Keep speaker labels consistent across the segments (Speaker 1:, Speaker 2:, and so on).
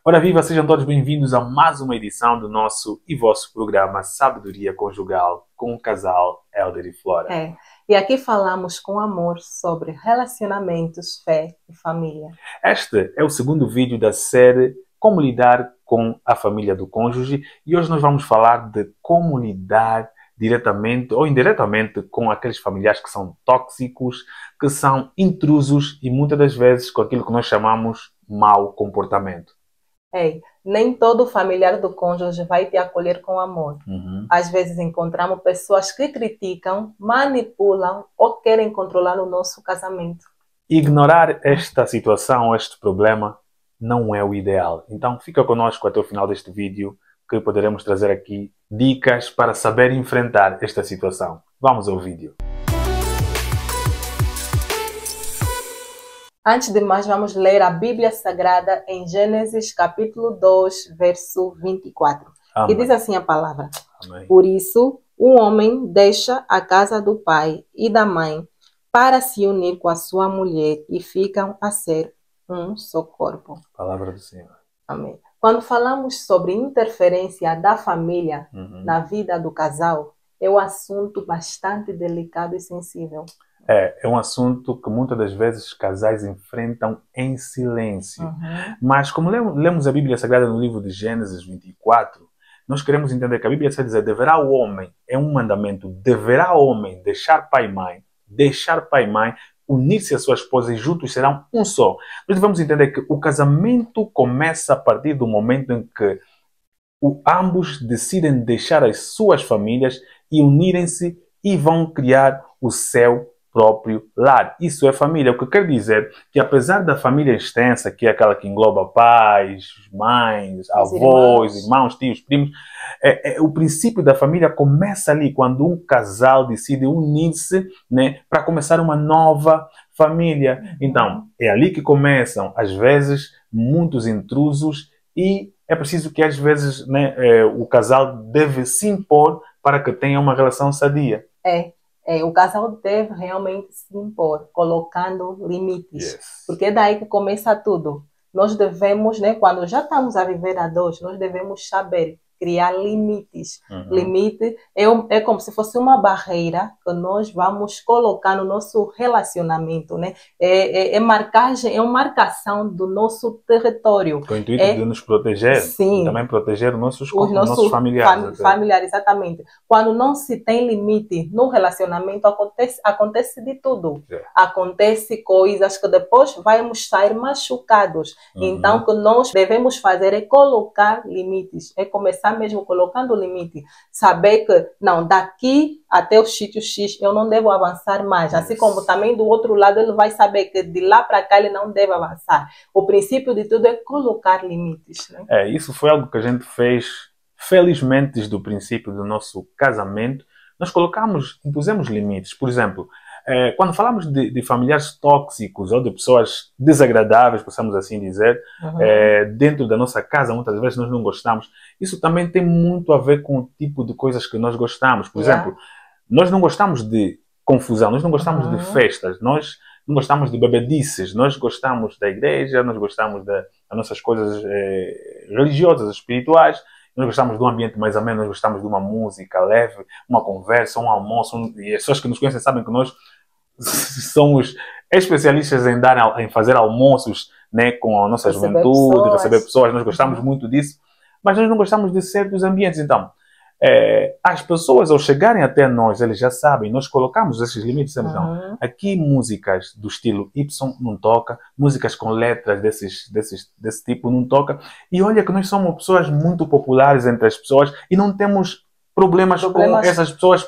Speaker 1: Ora viva, sejam todos bem-vindos a mais uma edição do nosso e vosso programa Sabedoria Conjugal com o casal Helder e Flora.
Speaker 2: E aqui falamos com amor sobre relacionamentos, fé e família.
Speaker 1: Este é o segundo vídeo da série Como Lidar com a Família do Cônjuge e hoje nós vamos falar de como lidar diretamente ou indiretamente com aqueles familiares que são tóxicos, que são intrusos e muitas das vezes com aquilo que nós chamamos mau comportamento.
Speaker 2: Nem todo familiar do cônjuge vai te acolher com amor. Às vezes encontramos pessoas que criticam, manipulam ou querem controlar o nosso casamento.
Speaker 1: Ignorar esta situação, este problema, não é o ideal. Então fica conosco até o final deste vídeo que poderemos trazer aqui dicas para saber enfrentar esta situação. Vamos ao vídeo.
Speaker 2: Antes de mais, vamos ler a Bíblia Sagrada em Gênesis capítulo 2, verso 24.
Speaker 1: Amém.
Speaker 2: Que diz assim a palavra.
Speaker 1: Amém.
Speaker 2: Por isso, o homem deixa a casa do pai e da mãe para se unir com a sua mulher e ficam a ser um só corpo.
Speaker 1: Palavra do Senhor.
Speaker 2: Amém. Quando falamos sobre interferência da família na vida do casal, é um assunto bastante delicado e sensível.
Speaker 1: É um assunto que muitas das vezes os casais enfrentam em silêncio. Mas como lemos a Bíblia Sagrada no livro de Gênesis 24, nós queremos entender que a Bíblia está dizendo, deverá o homem, é um mandamento, deverá o homem deixar pai e mãe, unir-se à sua esposa e juntos serão um só. Nós devemos entender que o casamento começa a partir do momento em que ambos decidem deixar as suas famílias e unirem-se e vão criar o seu próprio lar. Isso é família, o que quer dizer que apesar da família extensa, que é aquela que engloba pais, mães, avós, irmãos, tios, primos, o princípio da família começa ali, quando um casal decide unir-se, né, para começar uma nova família. Então, é ali que começam, às vezes, muitos intrusos e é preciso que, às vezes, né, o casal deve se impor para que tenha uma relação sadia.
Speaker 2: O casal deve realmente se impor, colocando limites.
Speaker 1: Yes.
Speaker 2: Porque é daí que começa tudo. Nós devemos, né, quando já estamos a viver a dois, nós devemos saber criar limites. Limite é como se fosse uma barreira que nós vamos colocar no nosso relacionamento, né? É uma marcação do nosso território.
Speaker 1: Com o intuito de nos proteger.
Speaker 2: Sim.
Speaker 1: E também proteger os nossos familiares.
Speaker 2: Familiares, exatamente. Quando não se tem limite no relacionamento, acontece de tudo. Acontece coisas que depois vamos sair machucados. Então, o que nós devemos fazer é colocar limites. É começar mesmo colocando limite. Saber que, não, daqui até o sítio X eu não devo avançar mais. Assim como também do outro lado ele vai saber que de lá para cá ele não deve avançar. O princípio de tudo é colocar limites. Né?
Speaker 1: Isso foi algo que a gente fez, felizmente, desde o princípio do nosso casamento. Nós impusemos limites. Por exemplo, quando falamos de familiares tóxicos ou de pessoas desagradáveis, possamos assim dizer, dentro da nossa casa, muitas vezes nós não gostamos. Isso também tem muito a ver com o tipo de coisas que nós gostamos. Por exemplo, nós não gostamos de confusão, nós não gostamos de festas, nós não gostamos de bebedices, nós gostamos da igreja, nós gostamos das nossas coisas religiosas, espirituais. Nós gostamos de um ambiente mais ameno, nós gostamos de uma música leve, uma conversa, um almoço. E as pessoas que nos conhecem sabem que nós somos especialistas em fazer almoços, né, com a nossa juventude, receber pessoas. Nós gostamos muito disso, mas nós não gostamos de certos ambientes. Então, as pessoas, ao chegarem até nós, eles já sabem, nós colocamos esses limites. Não, aqui músicas do estilo Y não toca, músicas com letras desse tipo não toca. E olha que nós somos pessoas muito populares entre as pessoas e não temos problemas com essas pessoas,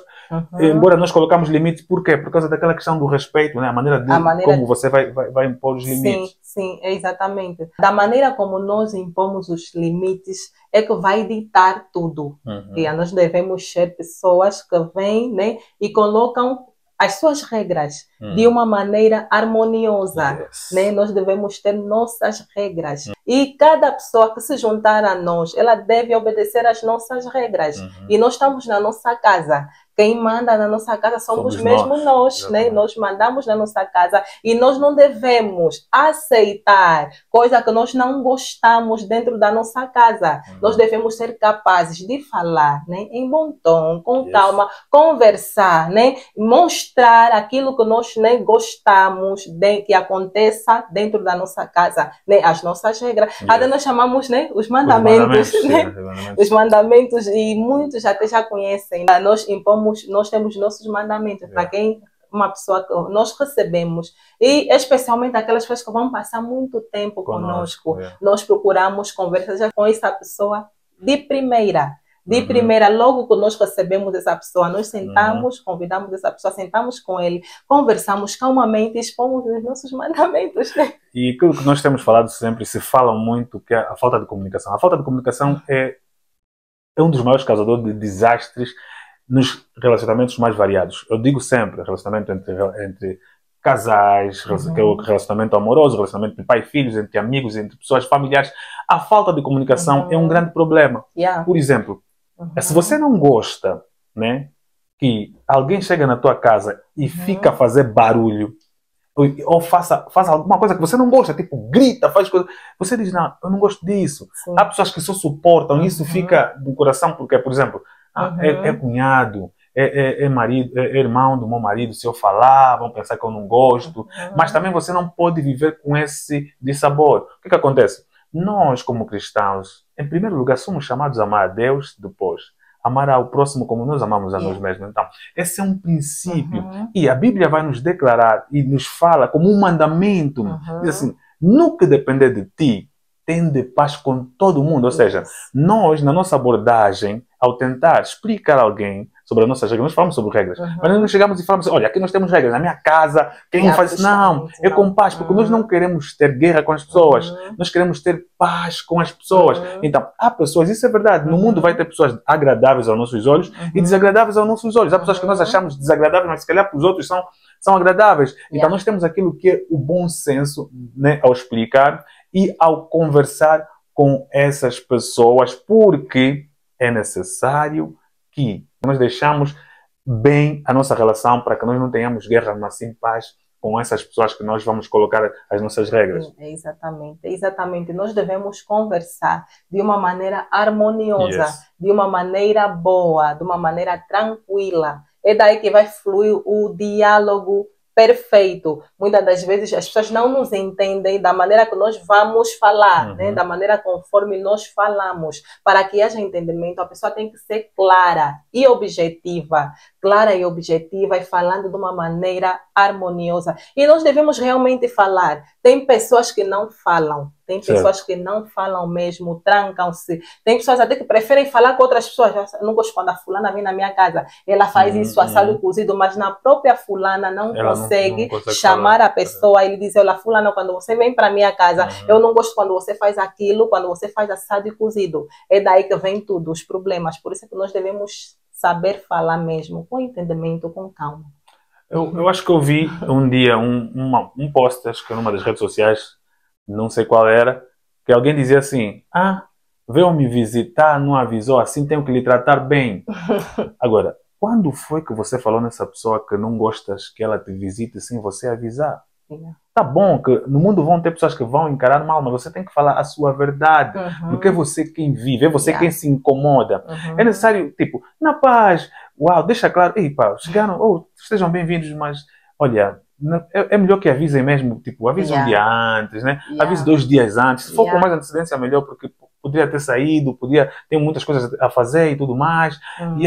Speaker 1: embora nós colocamos limites. Por quê? Por causa daquela questão do respeito, né? A maneira como você vai impor os limites.
Speaker 2: Sim, exatamente. Da maneira como nós impomos os limites é que vai ditar tudo. E nós devemos ser pessoas que vêm, né, e colocam as suas regras de uma maneira harmoniosa. Né? Nós devemos ter nossas regras. E cada pessoa que se juntar a nós, ela deve obedecer às nossas regras. E nós estamos na nossa casa. quem manda na nossa casa somos
Speaker 1: Somos
Speaker 2: mesmo nós, né?
Speaker 1: Exatamente.
Speaker 2: Nós mandamos na nossa casa e nós não devemos aceitar coisa que nós não gostamos dentro da nossa casa. Nós devemos ser capazes de falar, né? Em bom tom, com calma, conversar, né? Mostrar aquilo que nós, né, gostamos que aconteça dentro da nossa casa, né? As nossas regras. Até nós chamamos, né, os mandamentos, né? Os mandamentos, e muitos até já conhecem. Nós impomos, nós temos nossos mandamentos para quem uma pessoa que nós recebemos, e especialmente aquelas pessoas que vão passar muito tempo conosco. Nós procuramos conversar já com essa pessoa de primeira. De primeira, logo que nós recebemos essa pessoa, nós sentamos, convidamos essa pessoa, sentamos com ele, conversamos calmamente e expomos os nossos mandamentos. Né?
Speaker 1: E aquilo que nós temos falado sempre, se fala muito, que é a falta de comunicação. A falta de comunicação é um dos maiores causadores de desastres nos relacionamentos mais variados. Eu digo sempre, relacionamento entre casais, que é o relacionamento amoroso, relacionamento de pai e filhos, entre amigos, entre pessoas familiares. A falta de comunicação é um grande problema. Por exemplo, se você não gosta, né, que alguém chega na tua casa e fica a fazer barulho, ou faça alguma coisa que você não gosta, tipo grita, faz coisa, você diz, não, eu não gosto disso. Sim. Há pessoas que só suportam, isso fica no coração, porque, por exemplo, é cunhado, é marido, é irmão do meu marido, se eu falar, vão pensar que eu não gosto, mas também você não pode viver com esse dissabor. O que acontece? Nós, como cristãos, em primeiro lugar, somos chamados a amar a Deus, depois amar ao próximo como nós amamos a nós mesmos. Então, esse é um princípio. E a Bíblia vai nos declarar e nos fala como um mandamento. Diz assim, no que depender de ti, tende paz com todo mundo. Ou seja, nós, na nossa abordagem, ao tentar explicar a alguém sobre as nossas regras, nós falamos sobre regras, mas nós chegamos e falamos assim, olha, aqui nós temos regras, na minha casa, quem faz isso? Não, é com paz, porque nós não queremos ter guerra com as pessoas, nós queremos ter paz com as pessoas. Então, há pessoas, isso é verdade, no mundo vai ter pessoas agradáveis aos nossos olhos e desagradáveis aos nossos olhos. Há pessoas que nós achamos desagradáveis, mas se calhar para os outros são agradáveis. Então, nós temos aquilo que é o bom senso, né, ao explicar e ao conversar com essas pessoas, porque é necessário que nós deixamos bem a nossa relação para que nós não tenhamos guerra, mas sim paz com essas pessoas que nós vamos colocar as nossas regras.
Speaker 2: Exatamente. Nós devemos conversar de uma maneira harmoniosa, de uma maneira boa, de uma maneira tranquila. É daí que vai fluir o diálogo perfeito. Muitas das vezes as pessoas não nos entendem da maneira que nós vamos falar, né? Da maneira conforme nós falamos. Para que haja entendimento, a pessoa tem que ser clara e objetiva. Clara e objetiva e falando de uma maneira harmoniosa. E nós devemos realmente falar. Tem pessoas que não falam. Tem pessoas que não falam mesmo, trancam-se. Tem pessoas até que preferem falar com outras pessoas. Eu não gosto quando a fulana vem na minha casa. Ela faz isso, assado cozido, mas na própria fulana não consegue chamar a pessoa. Ele diz, olha, fulana, quando você vem para minha casa, eu não gosto quando você faz aquilo, quando você faz assado e cozido. É daí que vem tudo, os problemas. Por isso é que nós devemos saber falar mesmo, com entendimento, com calma.
Speaker 1: Eu acho que eu vi um dia um post, acho que numa das redes sociais, não sei qual era, que alguém dizia assim, veio me visitar, não avisou, assim tenho que lhe tratar bem. Agora, quando foi que você falou nessa pessoa que não gostas que ela te visite sem você avisar? Tá bom que no mundo vão ter pessoas que vão encarar mal, mas você tem que falar a sua verdade. Porque é você quem vive, é você quem se incomoda. É necessário, tipo, na paz, deixa claro, chegaram, estejam bem-vindos, mas, olha, é melhor que avisem mesmo, tipo, avise um dia antes, né? Avise 2 dias antes. Se for com mais antecedência, melhor, porque poderia ter saído, ter muitas coisas a fazer e tudo mais. E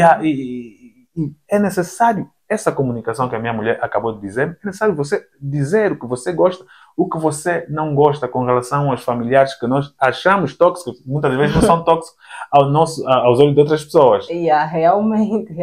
Speaker 1: é necessário essa comunicação que a minha mulher acabou de dizer. É necessário você dizer o que você gosta, o que você não gosta com relação aos familiares que nós achamos tóxicos, muitas vezes não são tóxicos aos olhos de outras pessoas.
Speaker 2: Realmente.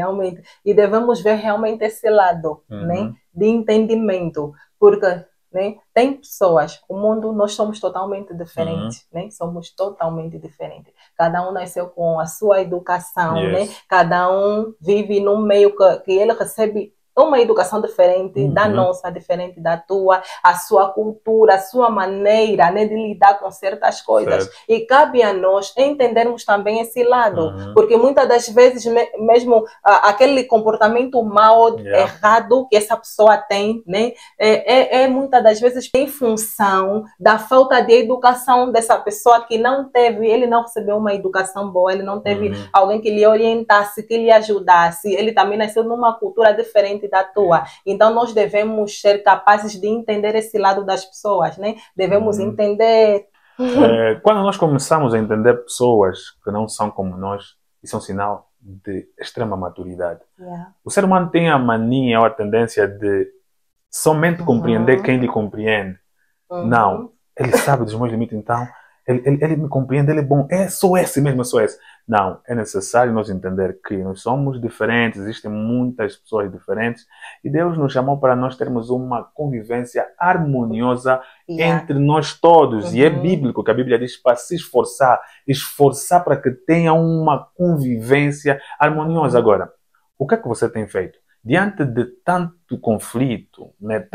Speaker 2: E devemos ver realmente esse lado, né, de entendimento, porque, né, tem pessoas, o mundo, nós somos totalmente diferentes, né? Somos totalmente diferentes. Cada um nasceu com a sua educação, né? Cada um vive num meio que ele recebe uma educação diferente da nossa, diferente da tua, a sua cultura, a sua maneira, né, de lidar com certas coisas.
Speaker 1: Certo.
Speaker 2: E cabe a nós entendermos também esse lado, porque muitas das vezes mesmo aquele comportamento mau, errado que essa pessoa tem, né, muitas das vezes em função da falta de educação dessa pessoa que não teve, ele não recebeu uma educação boa, ele não teve alguém que lhe orientasse, que lhe ajudasse, ele também nasceu numa cultura diferente da tua. Então nós devemos ser capazes de entender esse lado das pessoas, né? Devemos entender.
Speaker 1: Quando nós começamos a entender pessoas que não são como nós, isso é um sinal de extrema maturidade. O ser humano tem a mania ou a tendência de somente compreender quem lhe compreende. Não, ele sabe dos meus limites, então ele me compreende, ele é bom, é só esse mesmo, é só esse. Não, é necessário nós entender que nós somos diferentes, existem muitas pessoas diferentes e Deus nos chamou para nós termos uma convivência harmoniosa entre nós todos. E é bíblico que a Bíblia diz para se esforçar para que tenha uma convivência harmoniosa. Agora, o que é que você tem feito? Diante de tanto conflito, né,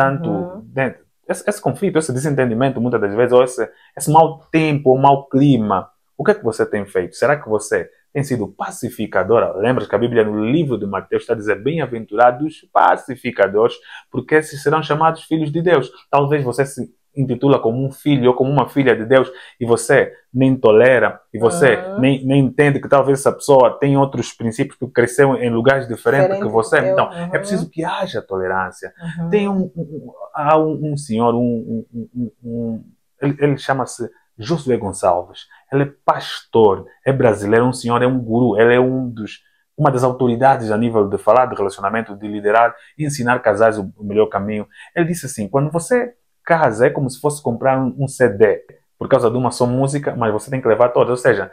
Speaker 1: esse conflito, esse desentendimento, muitas das vezes, ou esse mau tempo, ou mau clima, o que é que você tem feito? Será que você tem sido pacificadora? Lembra que a Bíblia no livro de Mateus está a dizer bem-aventurados pacificadores, porque esses serão chamados filhos de Deus. Talvez você se intitula como um filho ou como uma filha de Deus e você nem tolera e você nem entende que talvez essa pessoa tem outros princípios que cresceu em lugares diferentes que você. Então, é preciso que haja tolerância. Tem há um senhor, ele chama-se Josué Gonçalves. Ele é pastor, é brasileiro, é um senhor, é um guru, ele é uma das autoridades a nível de falar de relacionamento, de liderar e ensinar casais o melhor caminho. Ele disse assim, quando você casa é como se fosse comprar um CD por causa de uma só música, mas você tem que levar todas. Ou seja,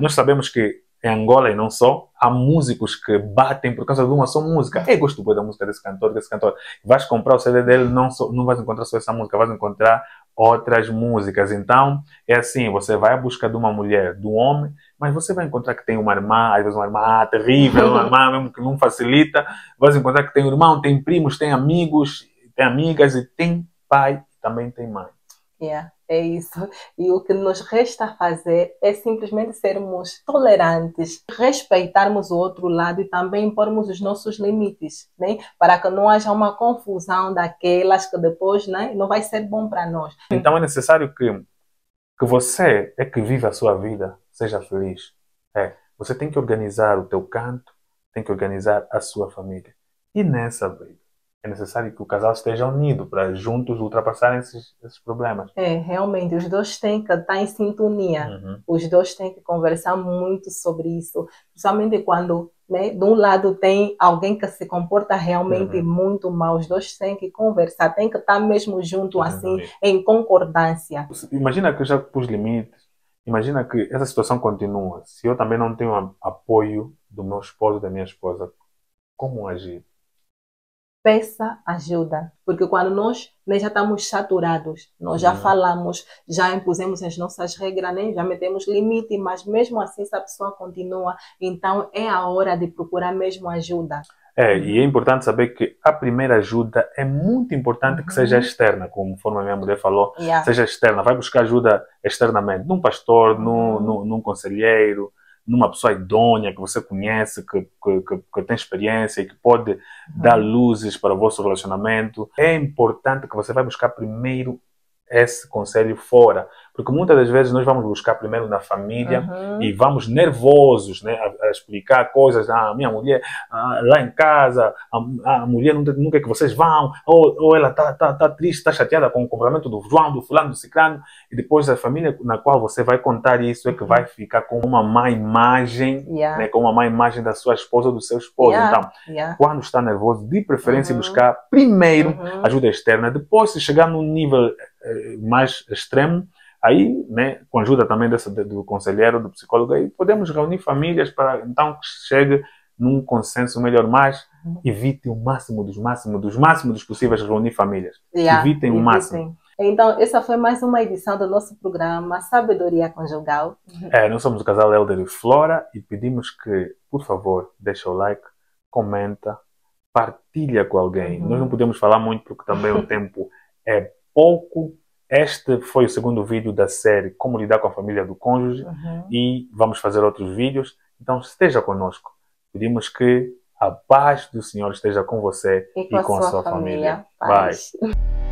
Speaker 1: nós sabemos que em Angola e não só, há músicos que batem por causa de uma só música. Eu gosto da música desse cantor. Vais comprar o CD dele, não vais encontrar só essa música, vais encontrar outras músicas. Então, é assim, você vai à busca de uma mulher, de um homem, mas você vai encontrar que tem uma irmã, às vezes uma irmã terrível, uma irmã mesmo que não facilita. Vais encontrar que tem um irmão, tem primos, tem amigos, tem amigas e tem pai e também tem mãe.
Speaker 2: É isso. E o que nos resta fazer é simplesmente sermos tolerantes, respeitarmos o outro lado e também impormos os nossos limites, né? Para que não haja uma confusão daquelas que depois, né, não vai ser bom para nós.
Speaker 1: Então é necessário que você é que vive a sua vida, seja feliz. Você tem que organizar o teu canto, tem que organizar a sua família. E nessa vida, é necessário que o casal esteja unido para juntos ultrapassarem esses problemas.
Speaker 2: Realmente, os dois têm que estar em sintonia. Os dois têm que conversar muito sobre isso. Principalmente quando, né, de um lado tem alguém que se comporta realmente muito mal. Os dois têm que conversar, têm que estar mesmo junto, assim, em concordância.
Speaker 1: Imagina que eu já pus limites. Imagina que essa situação continua. Se eu também não tenho apoio do meu esposo, da minha esposa, como agir?
Speaker 2: Peça ajuda, porque quando nós já estamos saturados, nós já falamos, já impusemos as nossas regras, né? Já metemos limite, mas mesmo assim essa pessoa continua, então é a hora de procurar mesmo ajuda.
Speaker 1: E é importante saber que a primeira ajuda é muito importante que seja externa, conforme a minha mulher falou, seja externa, vai buscar ajuda externamente, num pastor, num conselheiro, numa pessoa idônea que você conhece, que tem experiência e que pode dar luzes para o vosso relacionamento. É importante que você vai buscar primeiro esse conselho fora, porque muitas das vezes nós vamos buscar primeiro na família e vamos nervosos, né, a explicar coisas. Minha mulher lá em casa, a mulher não quer que vocês vão, ou ela tá triste, está chateada com o comportamento do João, do fulano, do ciclano, e depois a família na qual você vai contar isso é que vai ficar com uma má imagem, né, com uma má imagem da sua esposa ou do seu esposo. Então, quando está nervoso, de preferência buscar primeiro ajuda externa, depois se chegar num nível mais extremo, aí, né, com a ajuda também do conselheiro, do psicólogo, aí podemos reunir famílias para então que chegue num consenso melhor, mas evite o máximo dos possíveis reunir famílias. Evitem o máximo.
Speaker 2: Então, essa foi mais uma edição do nosso programa Sabedoria Conjugal.
Speaker 1: Nós somos o casal Helder e Flora e pedimos que, por favor, deixe o like, comenta, partilha com alguém. Nós não podemos falar muito porque também o tempo é pouco. Este foi o segundo vídeo da série Como Lidar com a Família do Cônjuge e vamos fazer outros vídeos. Então esteja conosco. Pedimos que a paz do Senhor esteja com você e com a sua família.
Speaker 2: Paz.
Speaker 1: Bye.